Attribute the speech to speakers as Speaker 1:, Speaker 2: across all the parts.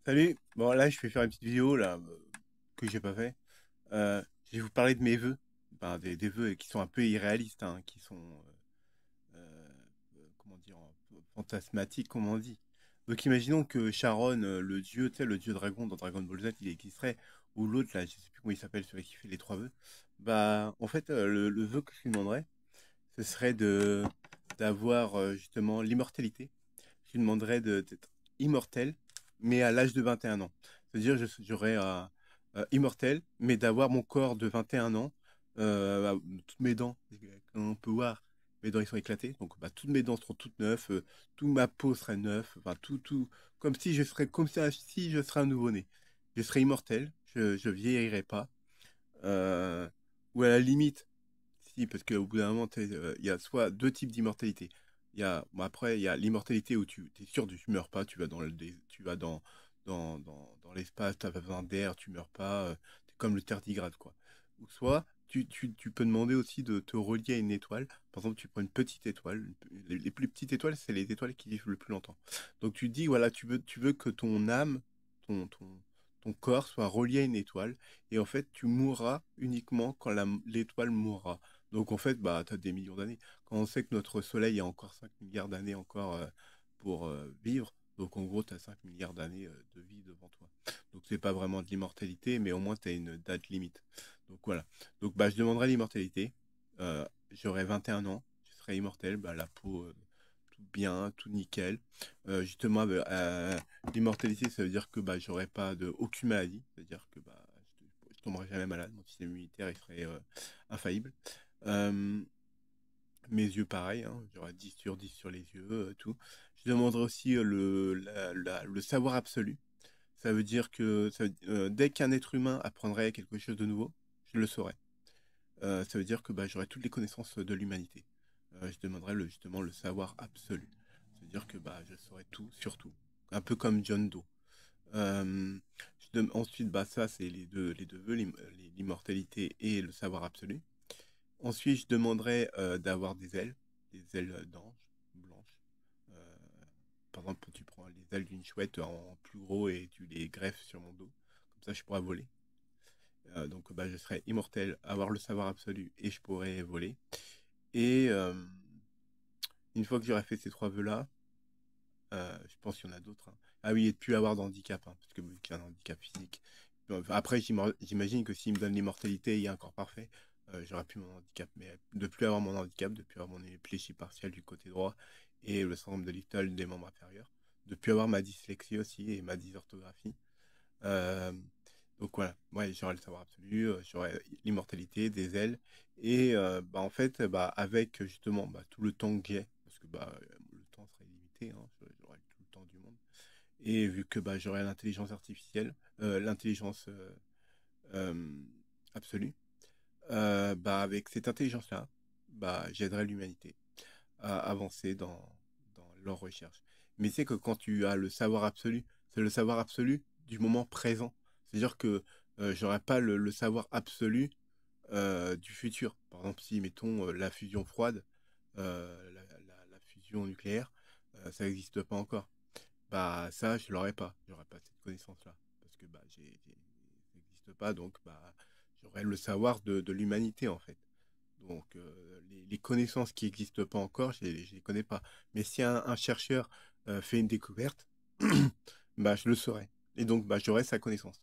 Speaker 1: Salut, bon là je vais faire une petite vidéo là que j'ai pas fait. Je vais vous parler de mes vœux, des vœux qui sont un peu irréalistes, hein, qui sont euh, comment dire, fantasmatiques comme on dit. Donc imaginons que Sharon, le dieu, tu sais, le dieu dragon dans Dragon Ball Z, il existerait, ou l'autre là, je sais plus comment il s'appelle, celui qui fait les trois vœux. Bah en fait le vœu que je lui demanderais, ce serait de d'avoir justement l'immortalité. Je lui demanderais d'être immortel, mais à l'âge de 21 ans. C'est-à-dire, j'aurais immortel, mais d'avoir mon corps de 21 ans, toutes mes dents, comme on peut voir, mes dents ils sont éclatées, donc bah, toutes mes dents seront toutes neuves, toute ma peau serait neuve, enfin tout, comme si je serais un nouveau-né. Je serais immortel, je vieillirais pas, euh, ou à la limite, si, parce qu'au bout d'un moment, il y a soit deux types d'immortalité. Bon, après, il y a l'immortalité où tu es sûr que tu meurs pas, tu vas tu vas dans l'espace, tu as besoin d'air, tu meurs pas, t'es comme le tardigrade, quoi. Ou soit, tu peux demander aussi de te relier à une étoile. Par exemple, tu prends une petite étoile. Les plus petites étoiles, c'est les étoiles qui vivent le plus longtemps. Donc tu dis, voilà, tu veux que ton âme, ton, ton, ton corps soit relié à une étoile. Et en fait, tu mourras uniquement quand l'étoile mourra. Donc en fait, bah, tu as des millions d'années. Quand on sait que notre Soleil a encore 5 milliards d'années encore pour vivre, donc en gros, tu as 5 milliards d'années de vie devant toi. Donc c'est pas vraiment de l'immortalité, mais au moins tu as une date limite. Donc voilà. Donc bah, je demanderai l'immortalité. J'aurai 21 ans, je serai immortel, bah, la peau tout bien, tout nickel. Justement, l'immortalité, ça veut dire que bah, j'aurai pas aucune maladie. C'est-à-dire que bah, je tomberai jamais malade. Mon système immunitaire, il serait infaillible. Euh, Mes yeux, pareil, hein, j'aurai 10 sur 10 sur les yeux, tout. Je demanderai aussi le savoir absolu. Ça veut dire que dès qu'un être humain apprendrait quelque chose de nouveau, je le saurais. Ça veut dire que bah, j'aurai toutes les connaissances de l'humanité. Je demanderai justement le savoir absolu. C'est-à-dire que bah, je saurai tout sur tout. Un peu comme John Doe. Euh, Ensuite, bah, ça, c'est les deux vœux, l'immortalité et le savoir absolu. Ensuite, je demanderais d'avoir des ailes d'ange blanches. Euh, Par exemple, tu prends les ailes d'une chouette en plus gros et tu les greffes sur mon dos. Comme ça, je pourrais voler. Donc, bah, je serais immortel, avoir le savoir absolu et je pourrais voler. Et une fois que j'aurai fait ces trois vœux-là, je pense qu'il y en a d'autres, hein. Ah oui, et de plus avoir d'handicap, hein, parce que vu qu'il y a un handicap physique. Après, j'imagine que s'il me donne l'immortalité et un corps parfait, j'aurai plus mon handicap. Mais de plus avoir mon handicap, de plus avoir mon hémiplégie partielle du côté droit et le syndrome de Little des membres inférieurs, de plus avoir ma dyslexie aussi et ma dysorthographie. Euh, donc voilà, ouais, j'aurai le savoir absolu, j'aurai l'immortalité, des ailes, et bah, en fait, bah, avec justement bah, tout le temps que j'ai, parce que bah, le temps serait limité, hein, j'aurai tout le temps du monde, et vu que bah, j'aurai l'intelligence artificielle, l'intelligence euh, absolue, bah, avec cette intelligence-là, bah, j'aiderai l'humanité à avancer dans leur recherche. Mais c'est que quand tu as le savoir absolu, c'est le savoir absolu du moment présent. C'est-à-dire que j'aurais pas le savoir absolu du futur. Par exemple, si, mettons, la fusion froide, la fusion nucléaire, ça n'existe pas encore. Bah ça, je l'aurais pas. J'aurais pas cette connaissance-là. Parce que bah, ça n'existe pas, donc bah, j'aurais le savoir de l'humanité, en fait. Donc, les connaissances qui n'existent pas encore, je les connais pas. Mais si un chercheur fait une découverte, bah, je le saurais. Et donc, bah, j'aurai sa connaissance.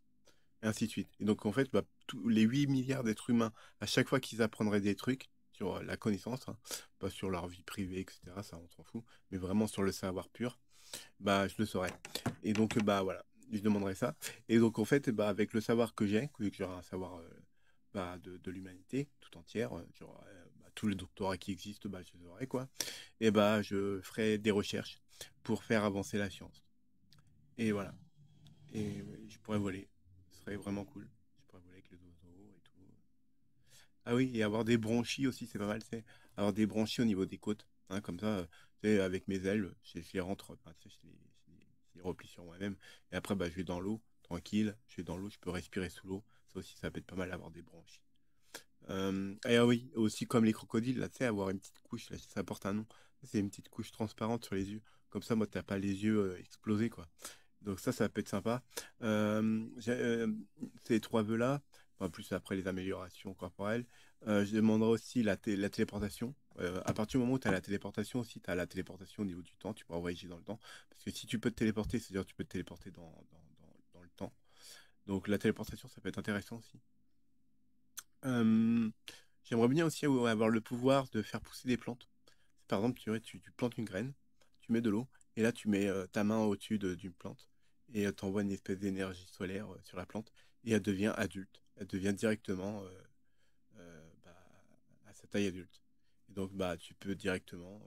Speaker 1: Et ainsi de suite. Et donc, en fait, bah, tous les 8 milliards d'êtres humains, à chaque fois qu'ils apprendraient des trucs sur la connaissance, hein, pas sur leur vie privée, etc., ça, on s'en fout, mais vraiment sur le savoir pur, bah, je le saurais. Et donc, bah, voilà, je demanderais ça. Et donc, en fait, bah, avec le savoir que j'ai, que j'aurai un savoir bah, de l'humanité tout entière, j'aurai bah, tous les doctorats qui existent, bah, je les aurai, quoi. Et bah, je ferai des recherches pour faire avancer la science. Et voilà. Et ouais, je pourrais voler. Ce serait vraiment cool. Je pourrais voler avec les oiseaux et tout. Ah oui, et avoir des bronchies aussi, c'est pas mal, c'est avoir des bronchies au niveau des côtes. Hein, comme ça, tu sais, avec mes ailes, je les rentre, enfin, tu sais, je les replie sur moi-même. Et après, bah, je vais dans l'eau, tranquille. Je vais dans l'eau, je peux respirer sous l'eau. Ça aussi, ça peut être pas mal d'avoir des bronchies. Et ah oui, aussi comme les crocodiles, là, tu sais, avoir une petite couche, là, ça porte un nom. C'est une petite couche transparente sur les yeux. Comme ça, moi, t'as pas les yeux explosés, quoi. Donc ça peut être sympa. Ces trois vœux-là, enfin, plus après les améliorations corporelles, je demanderai aussi la téléportation. À partir du moment où tu as la téléportation aussi, tu as la téléportation au niveau du temps, tu pourras voyager dans le temps. Parce que si tu peux te téléporter, c'est-à-dire que tu peux te téléporter dans le temps. Donc la téléportation, ça peut être intéressant aussi. Euh, J'aimerais bien aussi avoir le pouvoir de faire pousser des plantes. Par exemple, tu plantes une graine, tu mets de l'eau, et là tu mets ta main au-dessus d'une plante, et tu envoies une espèce d'énergie solaire sur la plante, et elle devient adulte. Elle devient directement bah, à sa taille adulte. Et donc bah, tu peux directement,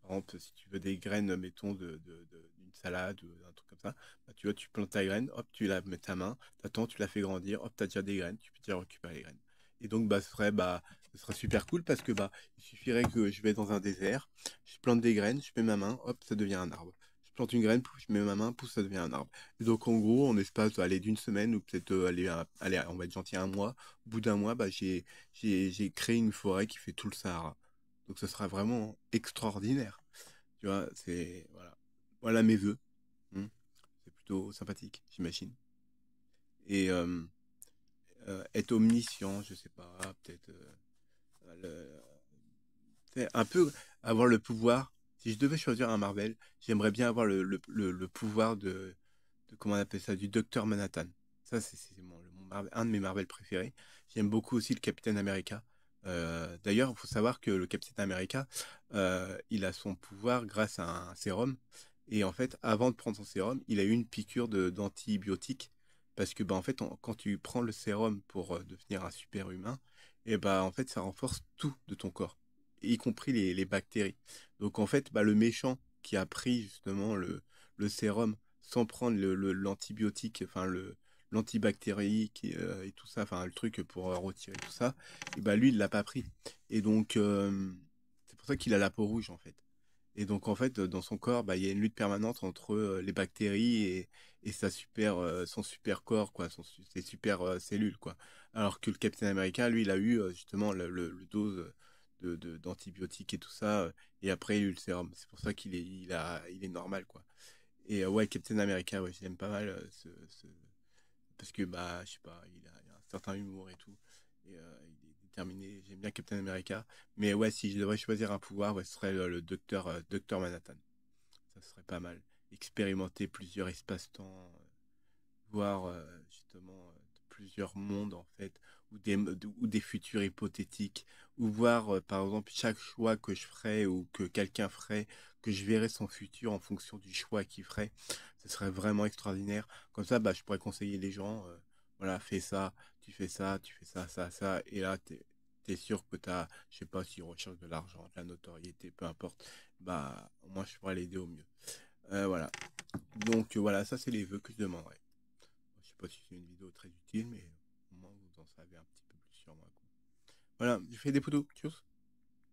Speaker 1: par exemple, si tu veux des graines, mettons, d'une salade ou un truc comme ça, bah, tu vois, tu plantes ta graine, hop, tu la mets ta main, t'attends, tu la fais grandir, hop, t'as déjà des graines, tu peux déjà récupérer les graines. Et donc ce serait super cool parce que il suffirait que je vais dans un désert, je plante des graines, je mets ma main, hop, ça devient un arbre. Je plante une graine, pouf, je mets ma main, pouf, ça devient un arbre. Et donc en gros, en espace allez, d'une semaine ou peut-être allez, on va être gentil un mois, au bout d'un mois, bah, j'ai créé une forêt qui fait tout le Sahara. Donc ce sera vraiment extraordinaire. Tu vois, voilà mes vœux. Hmm. C'est plutôt sympathique, j'imagine. Et être omniscient, je sais pas, peut-être c'est un peu avoir le pouvoir. Si je devais choisir un Marvel, j'aimerais bien avoir le pouvoir comment on appelle ça, du Docteur Manhattan. Ça, c'est un de mes Marvel préférés. J'aime beaucoup aussi le Capitaine America. D'ailleurs, il faut savoir que le Capitaine America, il a son pouvoir grâce à un sérum. Et en fait, avant de prendre son sérum, il a eu une piqûre d'antibiotiques. Parce que, bah, en fait, quand tu prends le sérum pour devenir un super humain, et bah, en fait, ça renforce tout de ton corps, y compris les bactéries. Donc, en fait, bah, le méchant qui a pris justement le sérum sans prendre l'antibiotique, enfin l'antibactérique et tout ça, enfin le truc pour retirer tout ça, et bah lui il l'a pas pris. Et donc c'est pour ça qu'il a la peau rouge en fait. Et donc en fait dans son corps, bah, il y a une lutte permanente entre les bactéries et son super corps, quoi, ses super cellules, quoi. Alors que le Capitaine Américain, lui, il a eu justement le dose d'antibiotiques et tout ça, et après il a eu le sérum. C'est pour ça il est normal, quoi. Et ouais, Captain America, ouais, j'aime pas mal parce que bah je sais pas, il a un certain humour et tout. Et il est déterminé. J'aime bien Captain America. Mais ouais, si je devrais choisir un pouvoir, ouais, ce serait docteur Manhattan. Ça serait pas mal. Expérimenter plusieurs espaces-temps, voir justement plusieurs mondes en fait, ou des futurs hypothétiques, ou voir par exemple chaque choix que je ferais ou que quelqu'un ferait, que je verrais son futur en fonction du choix qu'il ferait. Ce serait vraiment extraordinaire. Comme ça, bah, je pourrais conseiller les gens, voilà, fais ça, tu fais ça, tu fais ça, ça, ça, et là, t'es sûr que t'as, je sais pas, si on recherche de l'argent, de la notoriété, peu importe, bah, moi, je pourrais l'aider au mieux. Voilà. Donc, voilà, ça, c'est les vœux que je demanderais. Je sais pas si c'est une vidéo très utile, mais au moins vous en savez un petit peu plus sur moi, quoi. Voilà, j'ai fait des photos. Tchuss.